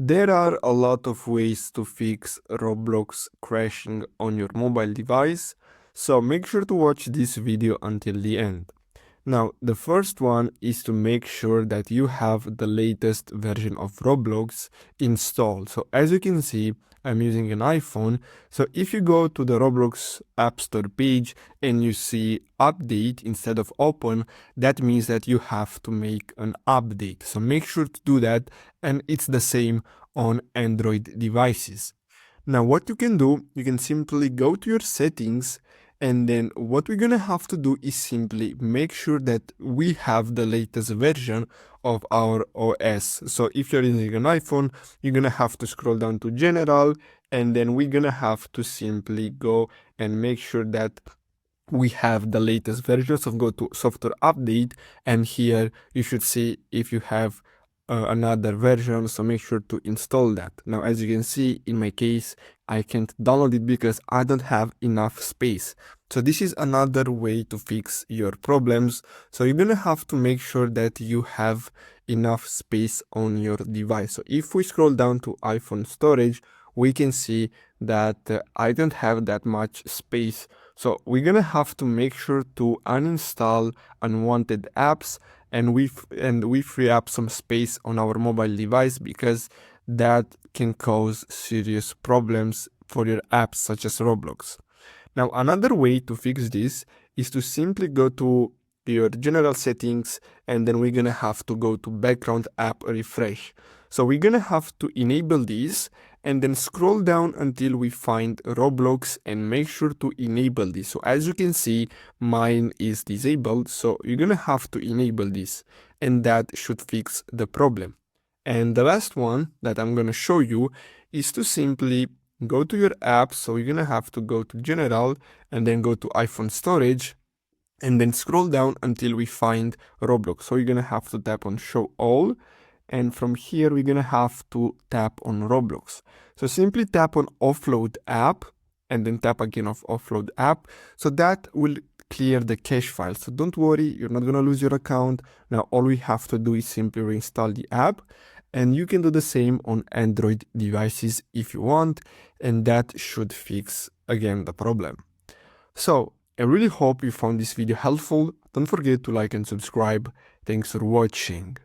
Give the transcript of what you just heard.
There are a lot of ways to fix Roblox crashing on your mobile device, so make sure to watch this video until the end. Now, the first one is to make sure that you have the latest version of Roblox installed. So as you can see, I'm using an iPhone. So if you go to the Roblox App Store page and you see update instead of open, that means that you have to make an update. So make sure to do that, and it's the same on Android devices. Now what you can do, you can simply go to your settings, and then what we're gonna have to do is simply make sure that we have the latest version of our OS. So if you're using an iPhone, you're gonna have to scroll down to general, and then we're gonna have to simply go and make sure that we have the latest versions of go to software update, and here you should see if you have another version, so make sure to install that. Now as you can see, in my case I can't download it because I don't have enough space. So this is another way to fix your problems. So you're gonna have to make sure that you have enough space on your device. So if we scroll down to iPhone storage, we can see that I don't have that much space. So we're gonna have to make sure to uninstall unwanted apps, and we free up some space on our mobile device, because that can cause serious problems for your apps such as Roblox. Now another way to fix this is to simply go to your general settings, and then we're gonna have to go to background app refresh. So we're gonna have to enable this and then scroll down until we find Roblox and make sure to enable this. So as you can see, mine is disabled, so you're gonna have to enable this, and that should fix the problem. And the last one that I'm gonna show you is to simply go to your app. So you're gonna have to go to general and then go to iPhone storage, and then scroll down until we find Roblox. So you're gonna have to tap on show all, and from here we're gonna have to tap on Roblox. So simply tap on offload app and then tap again on offload app. So that will clear the cache file. So don't worry, you're not gonna lose your account. Now all we have to do is simply reinstall the app, and you can do the same on Android devices if you want, and that should fix again the problem. So I really hope you found this video helpful. Don't forget to like and subscribe. Thanks for watching.